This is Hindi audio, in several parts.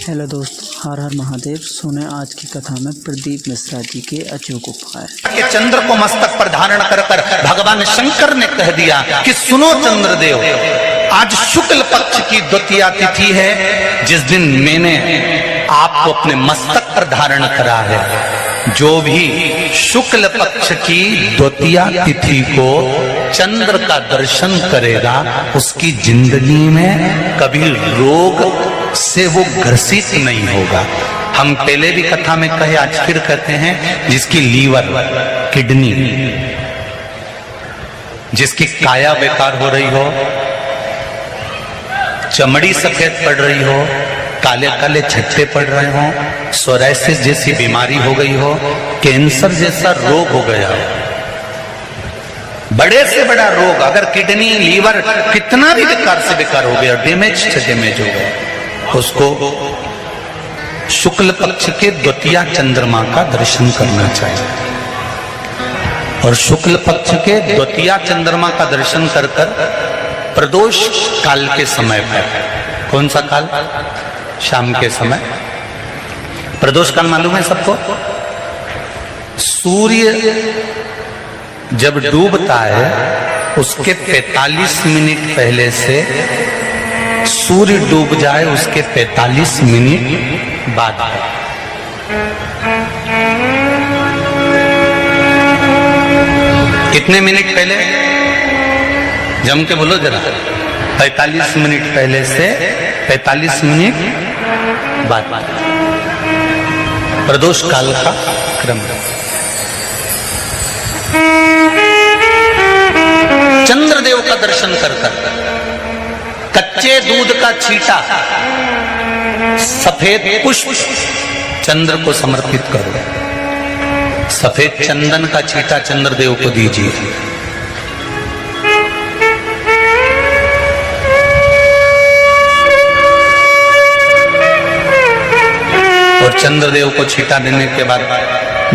हेलो दोस्तों, हर हर महादेव। सुने आज की कथा में प्रदीप मिश्रा जी के अचूक उपाय। के चंद्र को मस्तक पर धारण कर भगवान शंकर ने कह दिया कि सुनो चंद्रदेव, आज शुक्ल पक्ष की द्वितीया तिथि है, जिस दिन मैंने आपको अपने मस्तक पर धारण करा है। जो भी शुक्ल पक्ष की द्वितीया तिथि को चंद्र का दर्शन करेगा, उसकी जिंदगी में कभी रोग से वो ग्रसित नहीं होगा। हम पहले भी कथा में कहे, आज फिर कहते हैं, जिसकी लीवर, किडनी, जिसकी काया बेकार हो रही हो, चमड़ी सफेद पड़ रही हो, काले काले छट्टे पड़ रहे हो, सोराइसिस जैसी बीमारी हो गई हो, कैंसर जैसा रोग हो गया हो, बड़े से बड़ा रोग, अगर किडनी, लीवर कितना भी बेकार से बेकार हो गया, डैमेज से डैमेज हो गया, उसको शुक्ल पक्ष के द्वितीया चंद्रमा का दर्शन करना चाहिए। और शुक्ल पक्ष के द्वितीया चंद्रमा का दर्शन कर प्रदोष काल के समय पर, कौन सा काल? शाम के समय। प्रदोष काल मालूम है सबको? सूर्य जब डूबता है उसके 45 मिनट पहले से सूर्य डूब जाए, उसके 45 मिनट बाद। कितने मिनट पहले? जम के बोलो जरा। 45 मिनट पहले से 45 मिनट बाद प्रदोष काल का क्रम। चंद्रदेव का दर्शन कर कच्चे दूध का छींटा, सफेद पुष्प चंद्र को समर्पित करो। सफेद चंदन का छींटा चंद्रदेव को दीजिए। और चंद्रदेव को छींटा देने के बाद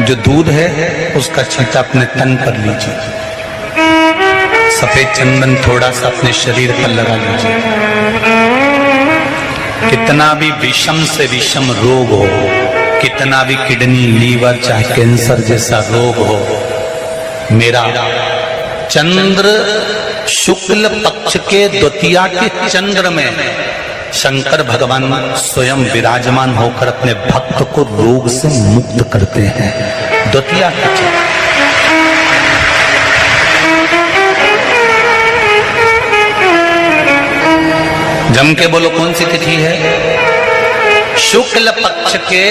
जो दूध है उसका छींटा अपने तन पर लीजिए। सफेद चंदन थोड़ा सा अपने शरीर पर लगा लीजिए। कितना भी विषम से विषम रोग हो, कितना भी किडनी, लीवर, चाहे कैंसर जैसा रोग हो, मेरा चंद्र शुक्ल पक्ष के द्वितीया के चंद्र में शंकर भगवान स्वयं विराजमान होकर अपने भक्त को रोग से मुक्त करते हैं। द्वितीया के चंद्र। जम के बोलो, कौन सी तिथि है? शुक्ल पक्ष के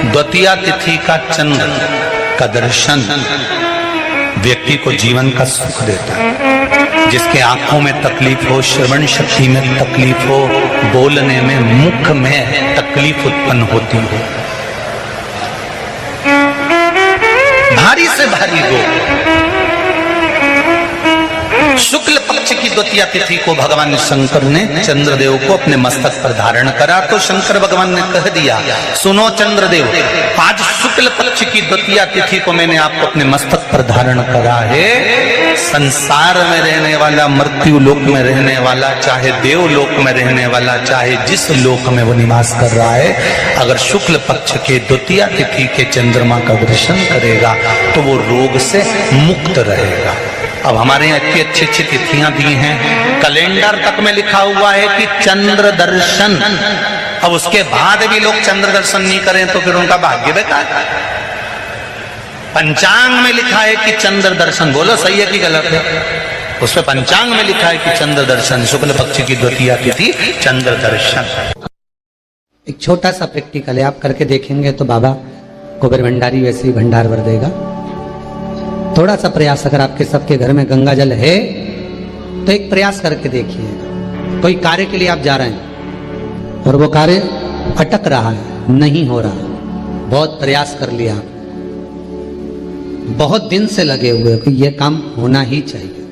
द्वितीया तिथि का चंद्र का दर्शन व्यक्ति को जीवन का सुख देता है। जिसके आंखों में तकलीफ हो, श्रवण शक्ति में तकलीफ हो, बोलने में, मुख में तकलीफ उत्पन्न होती हो, भारी से भारी रोग, शुक्ल पक्ष की द्वितीया तिथि को भगवान शंकर ने चंद्रदेव को अपने मस्तक पर धारण करा। तो शंकर भगवान ने कह दिया, सुनो चंद्रदेव, आज शुक्ल पक्ष की द्वितीया तिथि को मैंने आपको अपने मस्तक पर धारण करा है। संसार में रहने वाला, मृत्यु लोक में रहने वाला, चाहे देवलोक में रहने वाला, चाहे जिस लोक में वो निवास कर रहा है, अगर शुक्ल पक्ष के द्वितीया तिथि के चंद्रमा का दर्शन करेगा तो वो रोग से मुक्त रहेगा। अब हमारे यहाँ इतनी अच्छी अच्छी तिथियां दी हैं, कैलेंडर तक में लिखा हुआ है कि चंद्र दर्शन। अब उसके बाद भी लोग चंद्र दर्शन नहीं करें तो फिर उनका भाग्य बेकार। पंचांग में लिखा है कि चंद्र दर्शन, बोलो सही है कि गलत है? उसमें पंचांग में लिखा है कि चंद्र दर्शन, शुक्ल पक्ष की द्वितीया तिथि चंद्र दर्शन। एक छोटा सा प्रैक्टिकल है, आप करके देखेंगे तो बाबा कुबेर भंडारी वैसे ही भंडार भर देगा। थोड़ा सा प्रयास, अगर आपके सबके घर में गंगा जल है तो एक प्रयास करके देखिए। कोई कार्य के लिए आप जा रहे हैं और वो कार्य अटक रहा है, नहीं हो रहा, बहुत प्रयास कर लिया, बहुत दिन से लगे हुए कि ये काम होना ही चाहिए,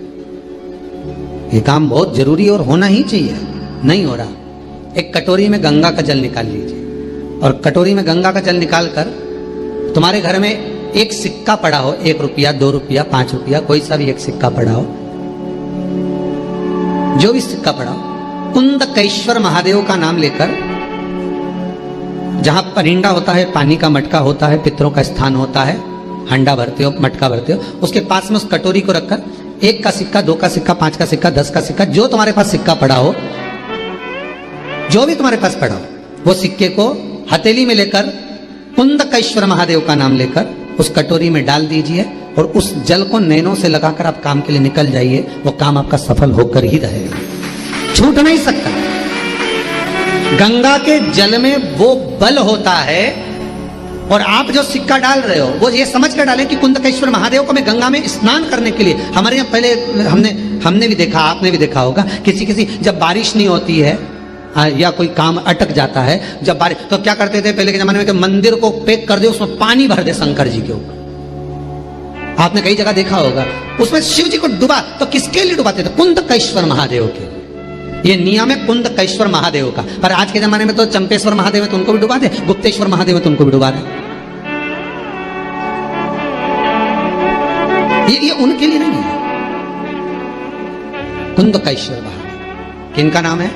ये काम बहुत जरूरी और होना ही चाहिए, नहीं हो रहा। एक कटोरी में गंगा का जल निकाल लीजिए और कटोरी में गंगा का जल निकाल कर तुम्हारे घर में एक सिक्का पड़ा हो, 1 रुपया, 2 रुपया, 5 रुपया, कोई सा भी एक सिक्का पड़ा हो, जो भी सिक्का पड़ा हो, कुंदकेश्वर महादेव का नाम लेकर जहां परिंडा होता है, पानी का मटका होता है, पितरों का स्थान होता है, हंडा भरते हो, मटका भरते हो, उसके पास में उस कटोरी को रखकर 1 का सिक्का, 2 का सिक्का, 5 का सिक्का, 10 का सिक्का, जो तुम्हारे पास सिक्का पड़ा हो, जो भी तुम्हारे पास पड़ा हो, वो सिक्के को हथेली में लेकर कुंदकेश्वर महादेव का नाम लेकर उस कटोरी में डाल दीजिए और उस जल को नैनों से लगाकर आप काम के लिए निकल जाइए। वो काम आपका सफल होकर ही रहेगा, छूट नहीं सकता। गंगा के जल में वो बल होता है। और आप जो सिक्का डाल रहे हो वो ये समझ कर डालें कि कुंदकेश्वर महादेव को मैं गंगा में स्नान करने के लिए, हमारे यहाँ पहले हमने भी देखा, आपने भी देखा होगा, किसी जब बारिश नहीं होती है या कोई काम अटक जाता है, जब बारिश, तो क्या करते थे पहले के जमाने में कि मंदिर को पैक कर दे, उसमें पानी भर दे शंकर जी के ऊपर। आपने कई जगह देखा होगा, उसमें शिव जी को डुबा, तो किसके लिए डुबाते थे? कुंदकेश्वर महादेव के। ये नियम है कुंदकेश्वर महादेव का। पर आज के जमाने में तो चंपेश्वर महादेव है तो उनको भी डुबा दे, गुप्तेश्वर महादेव है तो उनको भी डुबा दे। ये उनके लिए नहीं है। कुंदकेश्वर महादेव किनका नाम है?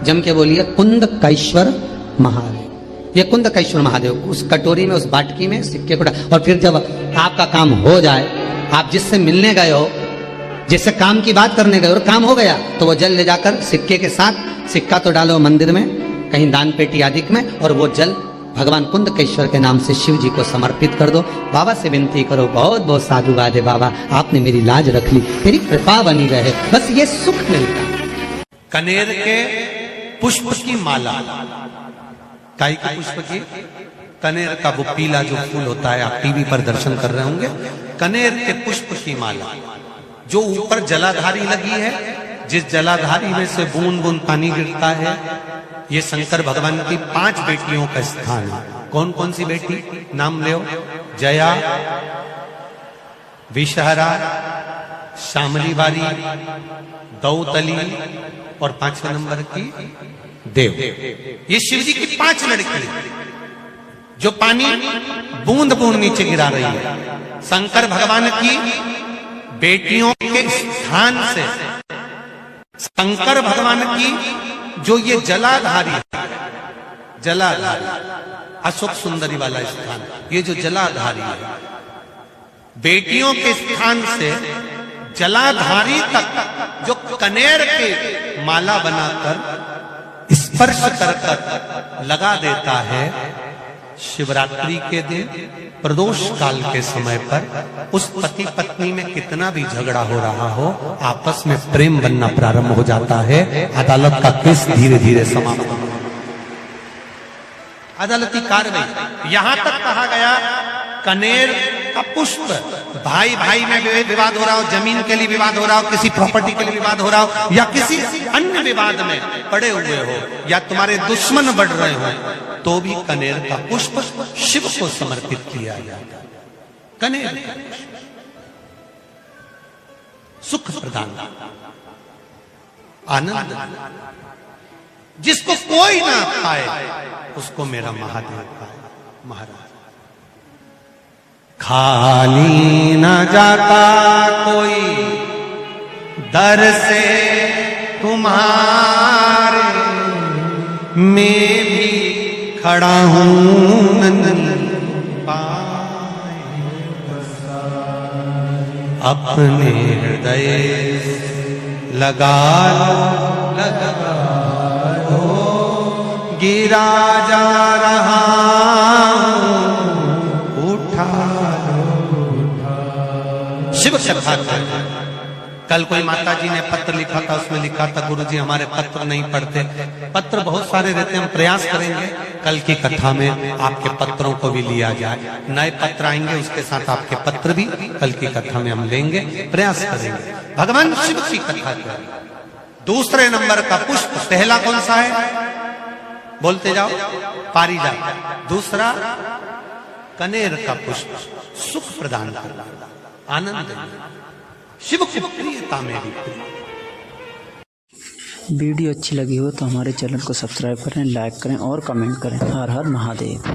जम के बोलिए, कुंदकेश्वर महादेव। ये कुंदकेश्वर महादेव उस कटोरी में, उस बाटकी में सिक्के को, और फिर जब आपका काम हो जाए, आप जिससे मिलने गए हो, जिससे काम की बात करने गए और काम हो गया, तो वो जल ले जाकर सिक्के के साथ, सिक्का तो डालो मंदिर में, कहीं दान पेटी आदि में, और वो जल भगवान कुंदकेश्वर के नाम से शिव जी को समर्पित कर दो। बाबा से विनती करो, बहुत बहुत साधुवाद है बाबा, आपने मेरी लाज रख ली, मेरी कृपा बनी रहे, बस ये सुख मिलता। कनेर के पुष्प की माला, काय के पुष्प की? कनेर का वो पीला जो फूल होता है, आप टीवी पर दर्शन कर रहे होंगे, कनेर के पुष्प की माला, जो ऊपर जलाधारी लगी है, जिस जलाधारी में से बूंद बूंद पानी गिरता है, ये शंकर भगवान की 5 बेटियों का स्थान है। कौन कौन सी बेटी? नाम लो, जया, विषहरा, श्यामली बारी, दौतली और 5वें नंबर की देव। ये शिव जी की 5 लड़की जो पानी बूंद बूंद नीचे गिरा रही है। शंकर भगवान की बेटियों के स्थान से शंकर भगवान की जो ये जलाधारी, जलाधारी अशोक सुंदरी वाला स्थान, ये जो जलाधारी है, बेटियों के स्थान से जलाधारी तक जो कनेर के माला बनाकर स्पर्श कर लगा देता है, शिवरात्रि के दिन, प्रदोष काल के समय पर, उस पति पत्नी में कितना भी झगड़ा हो रहा हो, आपस में प्रेम बनना प्रारंभ हो जाता है। अदालत का केस धीरे धीरे समाप्त हो, अदालती कार्रवाई। यहां तक कहा गया कनेर का पुष्प, भाई भाई में विवाद हो रहा हो, जमीन के लिए विवाद हो रहा हो, किसी प्रॉपर्टी के लिए विवाद हो रहा हो, या किसी अन्य विवाद में पड़े हुए हो, या तुम्हारे दुश्मन बढ़ रहे हो, तो भी कनेर का पुष्प शिव को समर्पित किया जाता है। कनेर सुख प्रदान, आनंद, जिसको कोई ना पाए उसको मेरा महादेव पाए। महाराज, खाली न जाता कोई दर से तुम्हारे, मैं भी खड़ा हूं नंदन पाए, अपने हृदय लगा लो, गिरा जा रहा उठा लो। शिव कथा कल कोई माता जी ने पत्र लिखा था, उसमें लिखा था, गुरुजी हमारे पत्र नहीं पढ़ते। पत्र बहुत सारे रहते हैं, हम प्रयास करेंगे कल की कथा में आपके पत्रों को भी लिया जाए। नए पत्र आएंगे, उसके साथ आपके पत्र भी कल की कथा में हम लेंगे, प्रयास करेंगे। भगवान शिव की कथा करें। दूसरे नंबर का पुष्प, पहला कौन सा है? बोलते जाओ, पारिजात। दूसरा कनेर का पुष्प, सुख प्रदान करना, आनंद, शिव की प्रियता में भी। वीडियो अच्छी लगी हो तो हमारे चैनल को सब्सक्राइब करें, लाइक करें और कमेंट करें। हर हर महादेव।